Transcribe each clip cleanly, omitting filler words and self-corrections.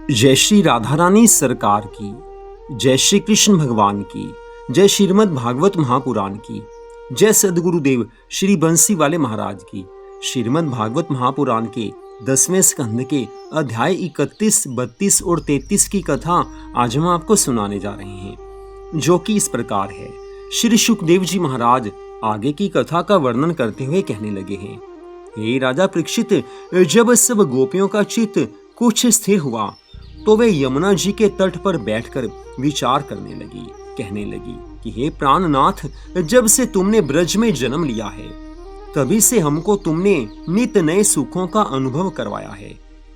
जय श्री राधा रानी सरकार की, जय श्री कृष्ण भगवान की, जय श्रीमद् भागवत महापुराण की, जय सदगुरुदेव श्री बंसी वाले महाराज की। श्रीमद् भागवत महापुराण के 10वें स्कंध के अध्याय 31, 32 और 33 की कथा आज हम आपको सुनाने जा रहे हैं, जो कि इस प्रकार है। श्री सुखदेव जी महाराज आगे की कथा का वर्णन करते हुए कहने लगे हैं। हे राजा परीक्षित, जब सब गोपियों का चित्त कुछ स्थिर हुआ तो वे यमुना जी के तट पर बैठकर विचार करने लगी। कहने लगी कि हे प्राणनाथ, जब से तुमने ब्रज में जन्म लिया है तभी से हमको तुमने नित नए सुखों का अनुभव करवाया है।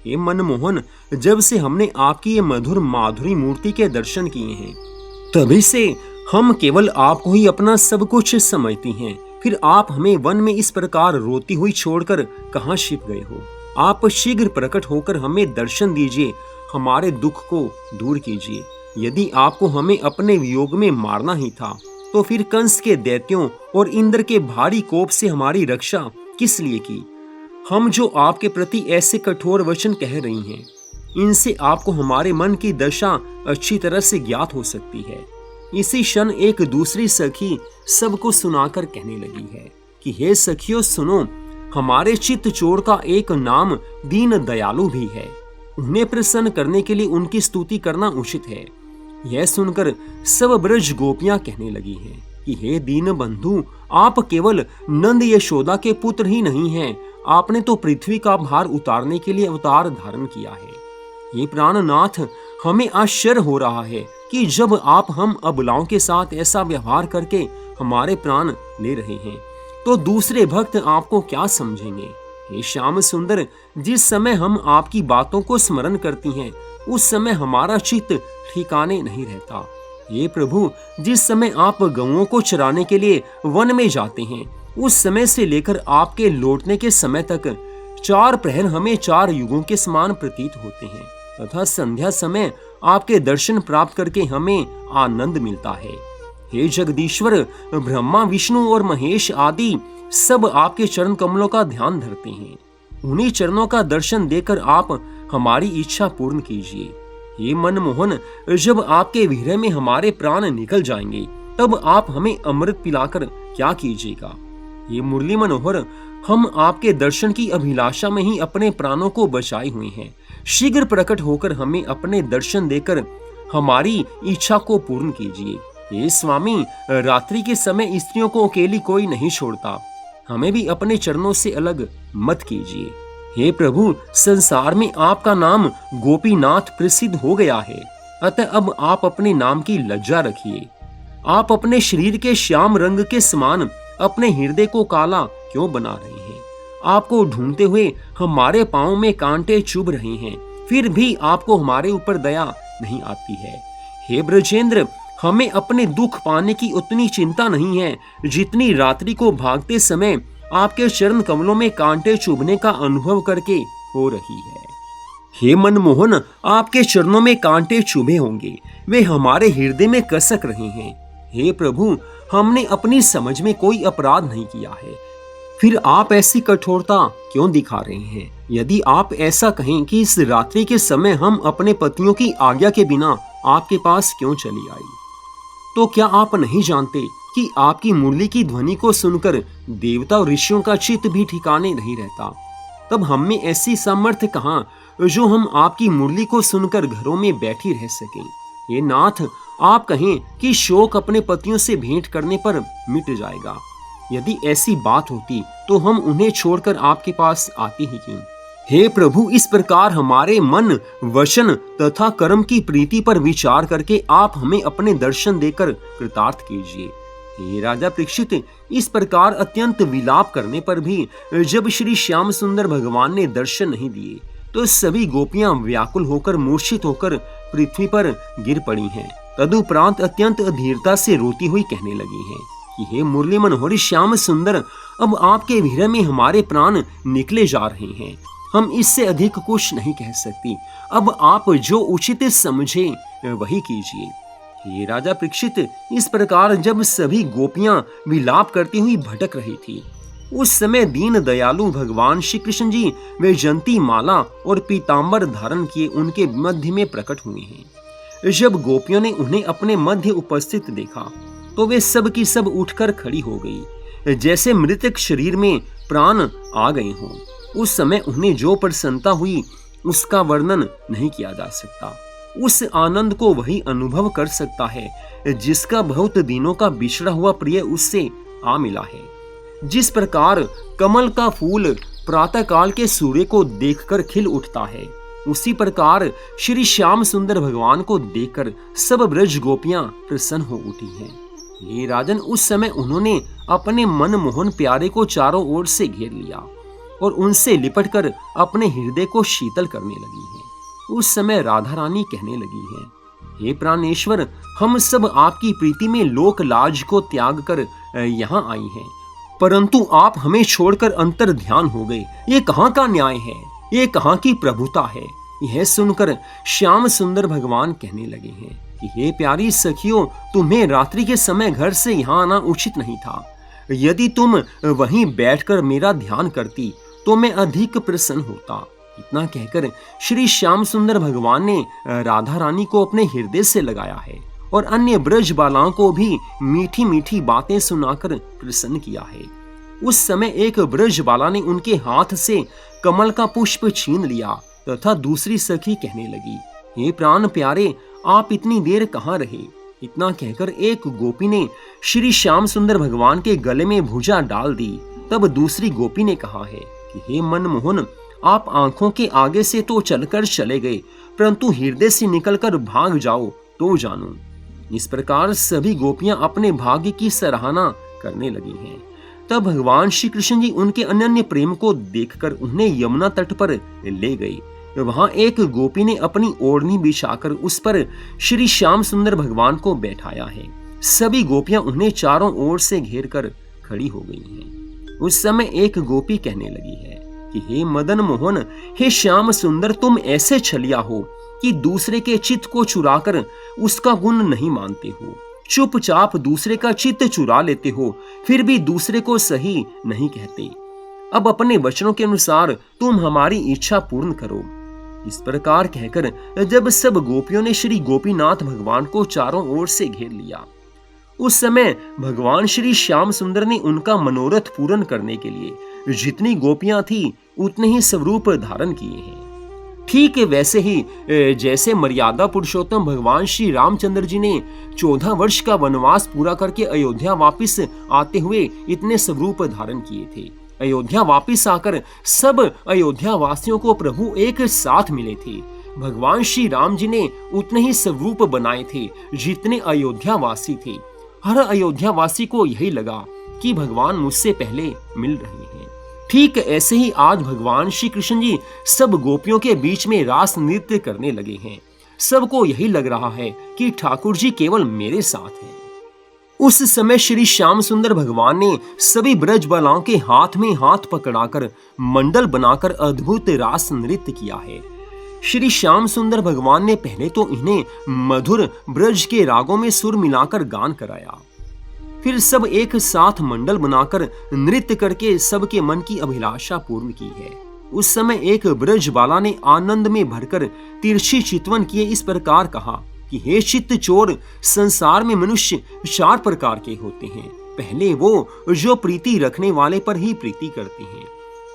हे मनमोहन, जब से हमने आपकी ये मधुर माधुरी मूर्ति के दर्शन किए हैं तभी से हम केवल आपको ही अपना सब कुछ समझती हैं। फिर आप हमें वन में इस प्रकार रोती हुई छोड़कर कहाँ छिप गए हो? आप शीघ्र प्रकट होकर हमें दर्शन दीजिए, हमारे दुख को दूर कीजिए। यदि आपको हमें अपने वियोग में मारना ही था तो फिर कंस के दैत्यों और इंद्र के भारी कोप से हमारी रक्षा किस लिए की? हम जो आपके प्रति ऐसे कठोर वचन कह रही हैं, इनसे आपको हमारे मन की दशा अच्छी तरह से ज्ञात हो सकती है। इसी क्षण एक दूसरी सखी सबको सुनाकर कहने लगी है कि हे सखियों सुनो, हमारे चित्त चोर का एक नाम दीन दयालु भी है। उन्हें प्रसन्न करने के लिए उनकी स्तुति करना उचित है। यह सुनकर सब ब्रज गोपियां कहने लगी हैं कि हे दीन बंधु, आप केवल नंद यशोदा के पुत्र ही नहीं हैं, आपने तो पृथ्वी का भार उतारने के लिए अवतार धारण किया है। ये प्राणनाथ, हमें आश्चर्य हो रहा है कि जब आप हम अबलाओं के साथ ऐसा व्यवहार करके हमारे प्राण ले रहे हैं तो दूसरे भक्त आपको क्या समझेंगे? हे श्याम सुंदर, जिस समय हम आपकी बातों को स्मरण करती हैं उस समय हमारा चित्त ठिकाने नहीं रहता। हे प्रभु, जिस समय आप गौओं को चराने के लिए वन में जाते हैं उस समय से लेकर आपके लौटने के समय तक 4 प्रहर हमें 4 युगों के समान प्रतीत होते हैं तथा संध्या समय आपके दर्शन प्राप्त करके हमें आनंद मिलता है। हे जगदीश्वर, ब्रह्मा विष्णु और महेश आदि सब आपके चरण कमलों का ध्यान धरते हैं। उन्हीं चरणों का दर्शन देकर आप हमारी इच्छा पूर्ण कीजिए। हे मनमोहन, जब आपके विरह में हमारे प्राण निकल जाएंगे तब आप हमें अमृत पिलाकर क्या कीजिएगा? ये मुरली मनोहर, हम आपके दर्शन की अभिलाषा में ही अपने प्राणों को बचाए हुए हैं। शीघ्र प्रकट होकर हमें अपने दर्शन देकर हमारी इच्छा को पूर्ण कीजिए। हे स्वामी, रात्रि के समय स्त्रियों को अकेली कोई नहीं छोड़ता, हमें भी अपने चरणों से अलग मत कीजिए। हे प्रभु, संसार में आपका नाम गोपीनाथ प्रसिद्ध हो गया है, अतः अब आप अपने नाम की लज्जा रखिए। आप अपने शरीर के श्याम रंग के समान अपने हृदय को काला क्यों बना रहे हैं? आपको ढूंढते हुए हमारे पांव में कांटे चुभ रहे हैं, फिर भी आपको हमारे ऊपर दया नहीं आती है। हे ब्रजेंद्र, हमें अपने दुख पाने की उतनी चिंता नहीं है जितनी रात्रि को भागते समय आपके चरण कमलों में कांटे चुभने का अनुभव करके हो रही है। हे मनमोहन, आपके चरणों में कांटे चुभे होंगे, वे हमारे हृदय में कसक रहे हैं। हे प्रभु, हमने अपनी समझ में कोई अपराध नहीं किया है, फिर आप ऐसी कठोरता क्यों दिखा रहे हैं? यदि आप ऐसा कहें कि इस रात्रि के समय हम अपने पतियों की आज्ञा के बिना आपके पास क्यों चली आई, तो क्या आप नहीं जानते कि आपकी मुरली की ध्वनि को सुनकर देवता और ऋषियों का चित्त भी ठिकाने नहीं रहता? तब हम में ऐसी सामर्थ्य कहाँ जो हम आपकी मुरली को सुनकर घरों में बैठी रह सकें? ये नाथ, आप कहें कि शोक अपने पतियों से भेंट करने पर मिट जाएगा। यदि ऐसी बात होती तो हम उन्हें छोड़कर आपके पास आते ही क्यों? हे प्रभु, इस प्रकार हमारे मन, वचन तथा कर्म की प्रीति पर विचार करके आप हमें अपने दर्शन देकर कृतार्थ कीजिए। हे राजा परीक्षित, इस प्रकार अत्यंत विलाप करने पर भी जब श्री श्याम सुंदर भगवान ने दर्शन नहीं दिए तो सभी गोपियां व्याकुल होकर मूर्छित होकर पृथ्वी पर गिर पड़ी हैं। तदुपरांत अत्यंत अधीरता से रोती हुई कहने लगी हैं कि हे मुरली मनोहरी श्याम सुंदर, अब आपके विरह में हमारे प्राण निकले जा रहे हैं, हम इससे अधिक कुछ नहीं कह सकती। अब आप जो उचित समझे वही कीजिए। हे राजा परीक्षित, इस प्रकार जब सभी गोपियां विलाप करती हुई भटक रही थी उस समय दीन दयालु भगवान श्री कृष्ण जी वैजयंती माला और पीतांबर धारण किए उनके मध्य में प्रकट हुए हैं। जब गोपियों ने उन्हें अपने मध्य उपस्थित देखा तो वे सब की सब उठकर खड़ी हो गई, जैसे मृतक शरीर में प्राण आ गए हों। उस समय उन्हें जो प्रसन्नता हुई उसका वर्णन नहीं किया जा सकता। उस आनंद को वही अनुभव कर सकता है जिसका बहुत दिनों का बिछड़ा हुआ प्रिय उससे आ मिला है। जिस प्रकार कमल का फूल प्रातः काल के सूर्य को देखकर खिल उठता है, उसी प्रकार श्री श्याम सुंदर भगवान को देखकर सब ब्रज गोपियां प्रसन्न हो उठी हैं। हे राजन, उस समय उन्होंने अपने मनमोहन प्यारे को चारों ओर से घेर लिया और उनसे लिपटकर अपने हृदय को शीतल करने लगी हैं। उस समय राधा रानी कहने लगी है, हे प्राणेश्वर, हम सब आपकी प्रीति में लोक लाज को त्याग कर यहाँ आई हैं, परंतु आप हमें छोड़कर अंतर ध्यान हो गए। ये कहाँ का न्याय है, ये कहाँ की प्रभुता है। यह सुनकर श्याम सुंदर भगवान कहने लगे हैं कि हे प्यारी सखियों, तुम्हें रात्रि के समय घर से यहाँ आना उचित नहीं था। यदि तुम वहीं बैठकर मेरा ध्यान करती तो मैं अधिक प्रसन्न होता। इतना कहकर श्री श्याम सुंदर भगवान ने राधा रानी को अपने हृदय से लगाया है और अन्य ब्रज बालाओं को भी मीठी मीठी बातें सुनाकर प्रसन्न किया है। उस समय एक ब्रज बाला ने उनके हाथ से कमल का पुष्प छीन लिया तथा दूसरी सखी कहने लगी, हे प्राण प्यारे, आप इतनी देर कहाँ रहे। इतना कहकर एक गोपी ने श्री श्याम सुंदर भगवान के गले में भुजा डाल दी। तब दूसरी गोपी ने कहा है कि हे मनमोहन, आप आंखों के आगे से तो चलकर चले गए, परंतु हृदय से निकलकर भाग जाओ तो जानो। इस प्रकार सभी गोपियां अपने भाग्य की सराहना करने लगी हैं। तब भगवान श्री कृष्ण जी उनके अनन्य प्रेम को देखकर उन्हें यमुना तट पर ले गए। वहां एक गोपी ने अपनी ओढ़नी बिछाकर उस पर श्री श्याम सुंदर भगवान को बैठाया है। सभी गोपियां उन्हें चारों ओर से घेर कर खड़ी हो गई हैं। उस समय एक गोपी कहने लगी है कि हे मदन मोहन, हे श्याम सुंदर, तुम ऐसे छलिया हो कि दूसरे के चित्त को चुराकर उसका गुण नहीं मानते हो। चुपचाप दूसरे का चित्त चुरा लेते हो, फिर भी दूसरे को सही नहीं कहते। अब अपने वचनों के अनुसार तुम हमारी इच्छा पूर्ण करो। इस प्रकार कहकर जब सब गोपियों ने श्री गोपीनाथ भगवान को चारों ओर से घेर लिया, उस समय भगवान श्री श्याम सुंदर ने उनका मनोरथ पूर्ण करने के लिए जितनी गोपियां थी उतने ही स्वरूप धारण किए हैं। ठीक वैसे ही जैसे मर्यादा पुरुषोत्तम भगवान श्री रामचंद्र जी ने 14 वर्ष का वनवास पूरा करके अयोध्या वापिस आते हुए इतने स्वरूप धारण किए थे। अयोध्या वापिस आकर सब अयोध्या वासियों को प्रभु एक साथ मिले थे। भगवान श्री राम जी ने उतने ही स्वरूप बनाए थे जितने अयोध्या वासी थे। हर अयोध्या वासी को यही लगा कि भगवान मुझसे पहले मिल रहे हैं। ठीक ऐसे ही आज भगवान श्री कृष्ण जी सब गोपियों के बीच में रास नृत्य करने लगे हैं। सबको यही लग रहा है कि ठाकुर जी केवल मेरे साथ हैं। उस समय श्री श्याम सुंदर भगवान ने सभी ब्रज बालाओं के हाथ में हाथ पकड़ाकर मंडल बनाकर अद्भुत रास नृत्य किया है। श्री श्याम सुंदर भगवान ने पहले तो इन्हें मधुर ब्रज के रागों में सुर मिलाकर गान कराया, फिर सब एक साथ मंडल बनाकर नृत्य करके सबके मन की अभिलाषा पूर्ण की है। उस समय एक ब्रज बाला ने आनंद में भरकर तिरछी चितवन किए इस प्रकार कहा कि हे चित्त चोर, संसार में मनुष्य 4 प्रकार के होते हैं। पहले वो जो प्रीति रखने वाले पर ही प्रीति करते हैं,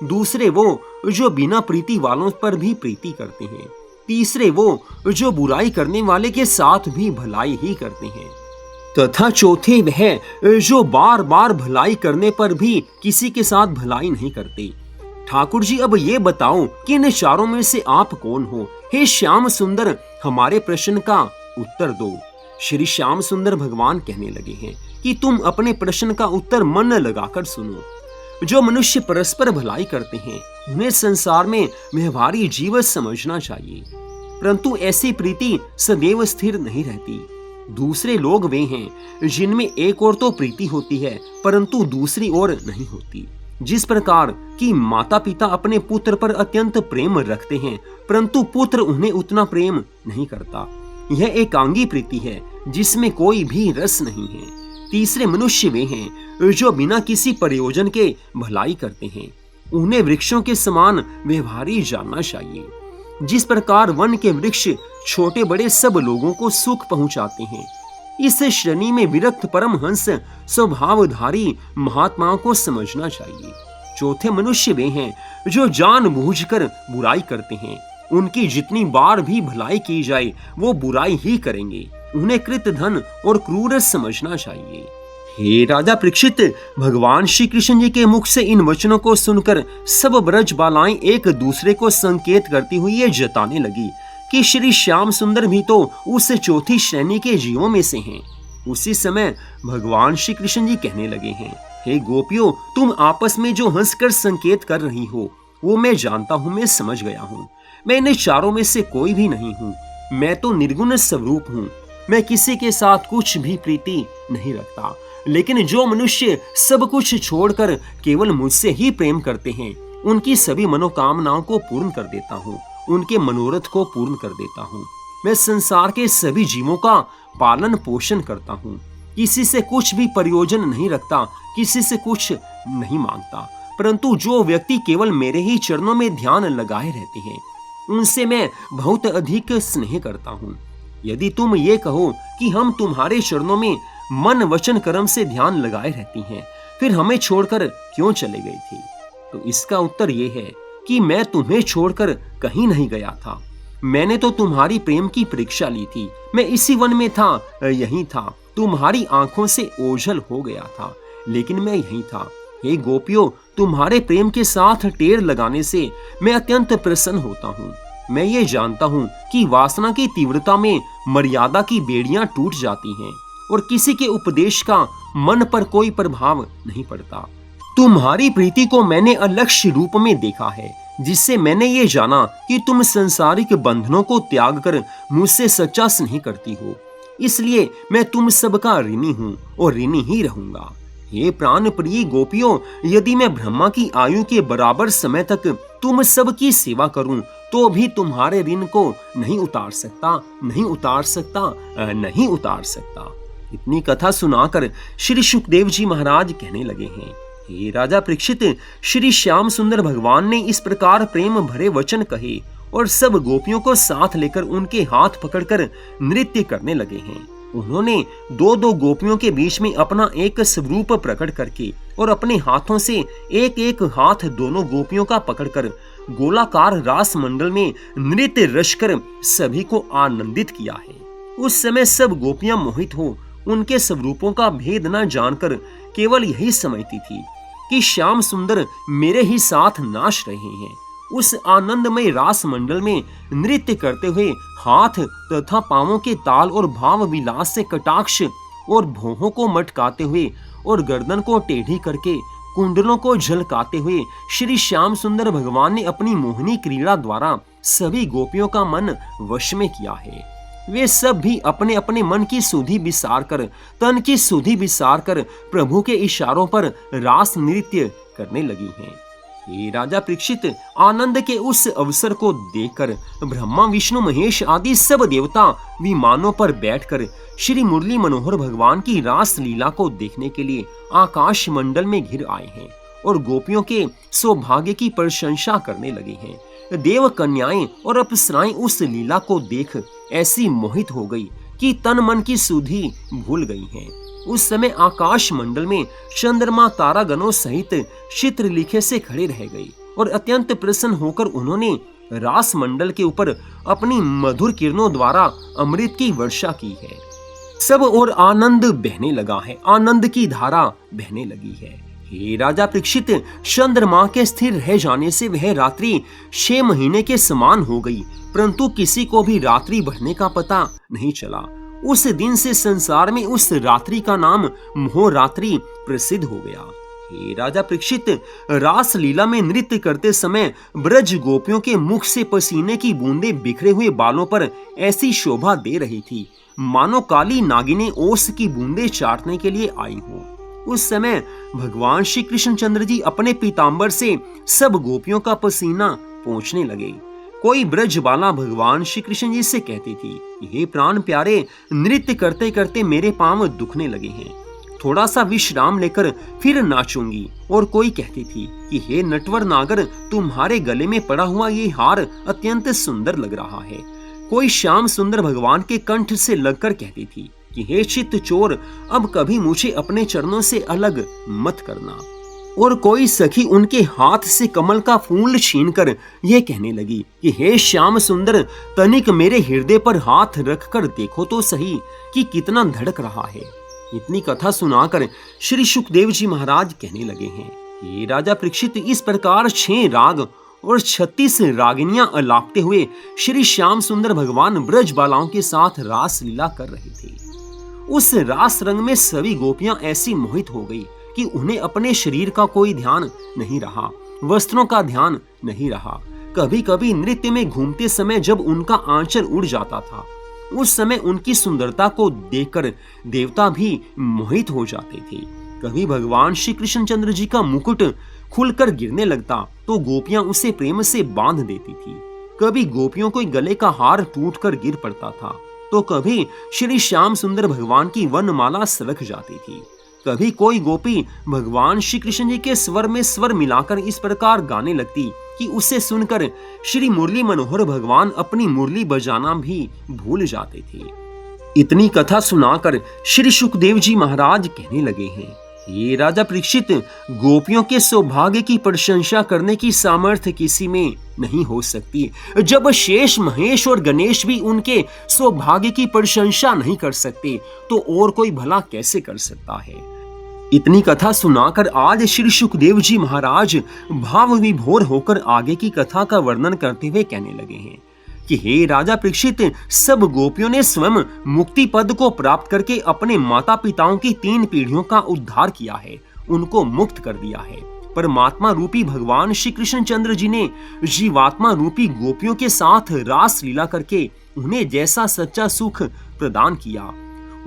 दूसरे वो जो बिना प्रीति वालों पर भी प्रीति करते हैं, तीसरे वो जो बुराई करने वाले के साथ भी भलाई ही करते हैं, तथा चौथे वह जो बार बार भलाई करने पर भी किसी के साथ भलाई नहीं करते। ठाकुर जी, अब ये बताओ कि इन चारों में से आप कौन हो। हे श्याम सुंदर, हमारे प्रश्न का उत्तर दो। श्री श्याम सुंदर भगवान कहने लगे हैं कि तुम अपने प्रश्न का उत्तर मन लगाकर सुनो। जो मनुष्य परस्पर भलाई करते हैं उन्हें संसार में व्यवहारिक जीवन समझना चाहिए, परंतु ऐसी प्रीति सदैव स्थिर नहीं रहती। दूसरे लोग वे हैं जिनमें एक ओर तो प्रीति होती है परंतु दूसरी ओर नहीं होती। जिस प्रकार कि माता पिता अपने पुत्र पर अत्यंत प्रेम रखते हैं परंतु पुत्र उन्हें उतना प्रेम नहीं करता, यह एकांगी प्रीति है जिसमें कोई भी रस नहीं है। तीसरे मनुष्य वे हैं जो बिना किसी प्रयोजन के भलाई करते हैं। उन्हें वृक्षों के समान व्यवहारी जानना चाहिए। जिस प्रकार वन के वृक्ष छोटे बड़े सब लोगों को सुख पहुंचाते हैं, इस श्रेणी में विरक्त परमहंस स्वभावधारी महात्माओं को समझना चाहिए। चौथे मनुष्य वे हैं जो जानबूझकर बुराई करते हैं। उनकी जितनी बार भी भलाई की जाए वो बुराई ही करेंगे। उन्हें कृत धन और क्रूर समझना चाहिए। हे राजा परीक्षित, भगवान श्री कृष्ण जी के मुख से इन वचनों को सुनकर सब ब्रज बालाएं एक दूसरे को संकेत करती हुई ये जताने लगी कि श्री श्याम सुंदर भी तो उस चौथी श्रेणी के जीवों में से हैं। उसी समय भगवान श्री कृष्ण जी कहने लगे हैं, हे गोपियों, तुम आपस में जो हंसकर संकेत कर रही हो वो मैं जानता हूँ, मैं समझ गया हूँ। मैं इन चारों में से कोई भी नहीं हूँ। मैं तो निर्गुण स्वरूप हूँ। मैं किसी के साथ कुछ भी प्रीति नहीं रखता। लेकिन जो मनुष्य सब कुछ छोड़कर केवल मुझसे ही प्रेम करते हैं, उनकी सभी मनोकामनाओं को पूर्ण कर देता हूँ, उनके मनोरथ को पूर्ण कर देता हूँ। मैं संसार के सभी जीवों का पालन पोषण करता हूँ। किसी से कुछ भी प्रयोजन नहीं रखता, किसी से कुछ नहीं मांगता। परंतु जो व्यक्ति केवल मेरे ही चरणों में ध्यान लगाए रहते हैं, उनसे मैं बहुत अधिक स्नेह करता हूँ। यदि तुम ये कहो कि हम तुम्हारे चरणों में मन वचन कर्म से ध्यान लगाए रहती हैं, फिर हमें छोड़कर क्यों चले गई थी? तो इसका उत्तर ये है कि मैं तुम्हें छोड़कर कहीं नहीं गया था। मैंने तो तुम्हारी प्रेम की परीक्षा ली थी। मैं इसी वन में था, यहीं था। तुम्हारी आंखों से ओझल हो गया था, लेकिन मैं यहीं था। हे गोपियों, तुम्हारे प्रेम के साथ टेर लगाने से मैं अत्यंत प्रसन्न होता हूँ। मैं ये जानता हूँ कि वासना की तीव्रता में मर्यादा की बेड़ियां टूट जाती हैं और किसी के उपदेश का मन पर कोई प्रभाव नहीं पड़ता। तुम्हारी प्रीति को मैंने अलक्ष्य रूप में देखा है, जिससे मैंने ये जाना कि तुम संसारिक बंधनों को त्याग कर मुझसे सच्चा स्नेह करती हो। इसलिए मैं तुम सबका ऋणी हूँ और ऋणी ही रहूंगा। हे प्राण प्रिय गोपियों, यदि मैं ब्रह्मा की आयु के बराबर समय तक तुम सबकी सेवा करूं, तो भी तुम्हारे ऋण को नहीं उतार सकता, नहीं उतार सकता, नहीं उतार सकता। इतनी कथा सुनाकर श्री सुखदेव जी महाराज कहने लगे हैं, हे राजा परीक्षित, श्री श्याम सुंदर भगवान ने इस प्रकार प्रेम भरे वचन कहे और सब गोपियों को साथ लेकर उनके हाथ पकड़कर नृत्य करने लगे हैं। उन्होंने दो दो गोपियों के बीच में अपना एक स्वरूप प्रकट करके और अपने हाथों से एक एक हाथ दोनों गोपियों का पकड़कर गोलाकार रास मंडल में नृत्य रच कर सभी को आनंदित किया है। उस समय सब गोपियां मोहित हो उनके स्वरूपों का भेद न जानकर केवल यही समझती थी कि श्याम सुंदर मेरे ही साथ नाच रहे हैं। उस आनंदमय रास मंडल में नृत्य करते हुए हाथ तथा पांवों के ताल और भाव विलास से कटाक्ष और भौहों को मटकाते हुए और गर्दन को टेढ़ी करके कुंडलों को झलकाते हुए श्री श्याम सुंदर भगवान ने अपनी मोहिनी क्रीड़ा द्वारा सभी गोपियों का मन वश में किया है। वे सब भी अपने अपने मन की सुधि विसार कर, तन की सुधि विसार कर प्रभु के इशारों पर रास नृत्य करने लगी हैं। हे राजा परीक्षित, आनंद के उस अवसर को देखकर ब्रह्मा विष्णु महेश आदि सब देवता विमानों पर बैठकर श्री मुरली मनोहर भगवान की रास लीला को देखने के लिए आकाश मंडल में घिर आए हैं और गोपियों के सौभाग्य की प्रशंसा करने लगे हैं। देव कन्याएं और अप्सराएं उस लीला को देख ऐसी मोहित हो गई कि तन मन की सुधि भूल गई हैं। उस समय आकाश मंडल में चंद्रमा तारागणों सहित चित्रलेखे से खड़े रह गई और अत्यंत प्रसन्न होकर उन्होंने रास मंडल के ऊपर अपनी मधुर किरणों द्वारा अमृत की वर्षा की है। सब और आनंद बहने लगा है, आनंद की धारा बहने लगी है। हे राजा परीक्षित, चंद्रमा के स्थिर रह जाने से वह रात्रि 6 महीने के समान हो गई, परंतु किसी को भी रात्रि बढ़ने का पता नहीं चला। उस दिन से संसार में उस रात्रि का नाम मोहरात्रि प्रसिद्ध हो गया। हे राजा परीक्षित, रास लीला में नृत्य करते समय ब्रज गोपियों के मुख से पसीने की बूंदें बिखरे हुए बालों पर ऐसी शोभा दे रही थी मानो काली नागिनें ओस की बूंदें चाटने के लिए आई हो। उस समय भगवान श्री कृष्णचंद्र जी अपने पीतांबर से सब गोपियों का पसीना पोंछने लगे। कोई ब्रजबाला भगवान श्री कृष्ण जी से कहती थी, हे प्राण प्यारे, नृत्य करते करते मेरे पांव दुखने लगे हैं। थोड़ा सा विश्राम लेकर फिर नाचूंगी। और कोई कहती थी कि हे नटवर नागर, तुम्हारे गले में पड़ा हुआ ये हार अत्यंत सुंदर लग रहा है। कोई श्याम सुंदर भगवान के कंठ से लगकर कहती थी कि हे चित्त चोर, अब कभी मुझे अपने चरणों से अलग मत करना। और कोई सखी उनके हाथ से कमल का फूल छीनकर यह कहने लगी कि हे श्याम सुंदर, तनिक मेरे हृदय पर हाथ रखकर देखो तो सही कि कितना धड़क रहा है। इतनी कथा सुनाकर श्री सुखदेव जी महाराज कहने लगे हैं, ये राजा परीक्षित, इस प्रकार 6 राग और 36 रागिनियां अलापते हुए श्री श्याम सुंदर भगवान ब्रज बालाओं के साथ रास लीला कर रहे थे। उस रास रंग में सभी गोपियां ऐसी मोहित हो गई कि उन्हें अपने शरीर का कोई ध्यान नहीं रहा, वस्त्रों का ध्यान नहीं रहा। कभी कभी नृत्य में घूमते समय जब उनका आंचल उड़ जाता था, उस समय उनकी सुंदरता को देखकर देवता भी मोहित हो जाते थे। कभी भगवान श्री कृष्ण चंद्र जी का मुकुट खुलकर गिरने लगता तो गोपियां उसे प्रेम से बांध देती थी। कभी गोपियों को गले का हार टूटकर गिर पड़ता था तो कभी श्री श्याम सुंदर भगवान की वनमाला सरक जाती थी। कभी कोई गोपी भगवान श्री कृष्ण जी के स्वर में स्वर मिलाकर इस प्रकार गाने लगती कि उसे सुनकर श्री मुरली मनोहर भगवान अपनी मुरली बजाना भी भूल जाते थे। इतनी कथा सुनाकर श्री सुखदेव जी महाराज कहने लगे हैं, ये राजा परीक्षित, गोपियों के सौभाग्य की प्रशंसा करने की सामर्थ्य किसी में नहीं हो सकती। जब शेष, महेश और गणेश भी उनके सौभाग्य की प्रशंसा नहीं कर सकते तो और कोई भला कैसे कर सकता है। इतनी कथा सुनाकर आज श्री सुखदेव जी महाराज भाव विभोर होकर आगे की कथा का वर्णन करते हुए कहने लगे हैं कि हे राजा परीक्षित, सब गोपियों ने स्वयं मुक्ति पद को प्राप्त करके अपने माता पिताओं की 3 पीढ़ियों का उद्धार किया है, उनको मुक्त कर दिया है। परमात्मा रूपी भगवान श्री कृष्ण चंद्र जी ने जीवात्मा रूपी गोपियों के साथ रास लीला करके उन्हें जैसा सच्चा सुख प्रदान किया,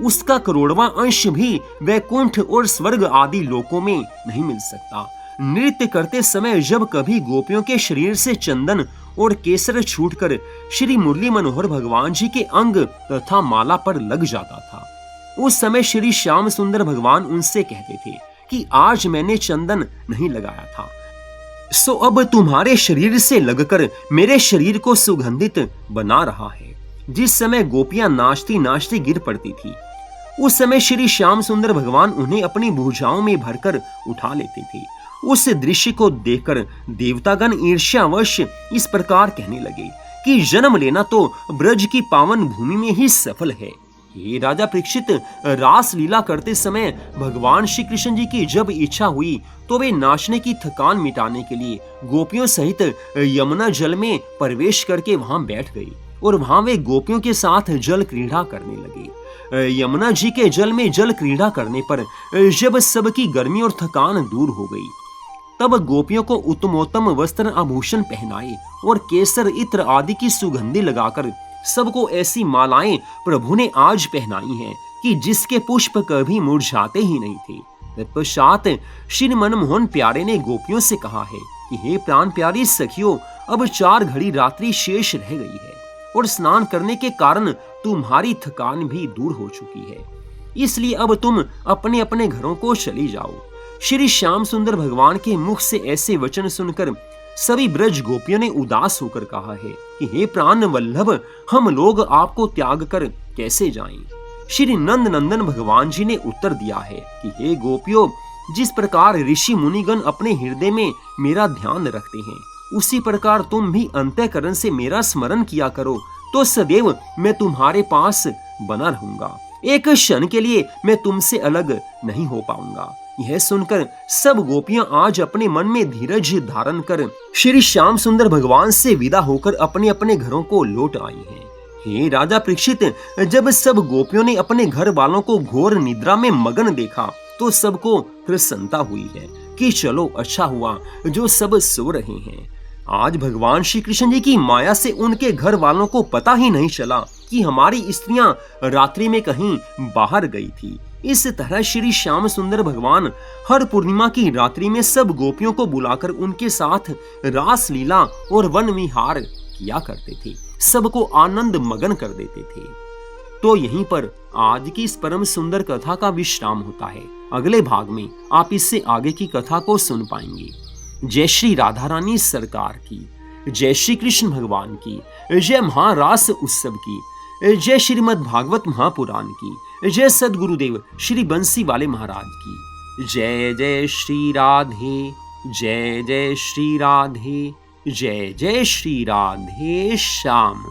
उसका करोड़वां अंश भी वैकुंठ और स्वर्ग आदि लोकों में नहीं मिल सकता। नृत्य करते समय जब कभी गोपियों के शरीर से चंदन और केसर छूटकर श्री मुरली मनोहर भगवान जी के अंग तथा माला पर लग जाता था, उस समय श्री श्याम सुंदर भगवान उनसे कहते थे कि आज मैंने चंदन नहीं लगाया था, सो अब तुम्हारे शरीर से लगकर मेरे शरीर को सुगंधित बना रहा है। जिस समय गोपियां नाचती नाचती गिर पड़ती थी, उस समय श्री श्याम सुंदर भगवान उन्हें अपनी भुजाओं में भरकर उठा लेते थे। उस दृश्य को देखकर देवतागण ईर्ष्यावश इस प्रकार कहने लगे कि जन्म लेना तो ब्रज की पावन भूमि में ही सफल है। ये राजा परीक्षित, रास लीला करते समय भगवान श्री कृष्ण जी की जब इच्छा हुई तो वे नाचने की थकान मिटाने के लिए गोपियों सहित यमुना जल में प्रवेश करके वहां बैठ गई और वहां वे गोपियों के साथ जल क्रीड़ा करने लगे। यमुना जी के जल में जल क्रीड़ा करने पर जब सबकी गर्मी और थकान दूर हो गई, तब गोपियों को उत्तमोत्तम वस्त्र आभूषण पहनाए और केसर, इत्र आदि की सुगंधि लगाकर सबको ऐसी मालाएं प्रभु ने आज पहनाई हैं कि जिसके पुष्प कभी मुरझाते ही नहीं थे। तत्पश्चात श्री मनमोहन प्यारे ने गोपियों से कहा है कि हे प्राण प्यारी सखियों, अब 4 घड़ी रात्रि शेष रह गई है और स्नान करने के कारण तुम्हारी थकान भी दूर हो चुकी है, इसलिए अब तुम अपने अपने घरों को चली जाओ। श्री श्याम सुंदर भगवान के मुख से ऐसे वचन सुनकर सभी ब्रज गोपियों ने उदास होकर कहा है कि हे प्राण वल्लभ, हम लोग आपको त्याग कर कैसे जाएं। श्री नंद नंदन भगवान जी ने उत्तर दिया है कि हे गोपियों, जिस प्रकार ऋषि मुनिगण अपने हृदय में मेरा ध्यान रखते हैं, उसी प्रकार तुम भी अंतःकरण से मेरा स्मरण किया करो तो सदैव मैं तुम्हारे पास बना रहूंगा। एक क्षण के लिए मैं तुमसे अलग नहीं हो पाऊंगा। यह सुनकर सब गोपियां आज अपने मन में धीरज धारण कर श्री श्याम सुंदर भगवान से विदा होकर अपने अपने घरों को लौट आई हैं। हे राजा परीक्षित, जब सब गोपियों ने अपने घर वालों को घोर निद्रा में मगन देखा तो सबको प्रसन्नता हुई है कि चलो अच्छा हुआ जो सब सो रहे हैं। आज भगवान श्री कृष्ण जी की माया से उनके घर वालों को पता ही नहीं चला कि हमारी स्त्रियां रात्रि में कहीं बाहर गई थी। इस तरह श्री श्याम सुंदर भगवान हर पूर्णिमा की रात्रि में सब गोपियों को बुलाकर उनके साथ रास लीला और वन विहार किया करते थे, सबको आनंद मगन कर देते थे। तो यहीं पर आज की इस परम सुंदर कथा का विश्राम होता है। अगले भाग में आप इससे आगे की कथा को सुन पाएंगे। जय श्री राधा रानी सरकार की, जय श्री कृष्ण भगवान की, जय महारास उत्सव की, जय श्रीमद् भागवत महापुराण की, जय सद्गुरुदेव श्री बंसी वाले महाराज की। जय जय श्री राधे, जय जय श्री राधे, जय जय श्री राधे श्याम।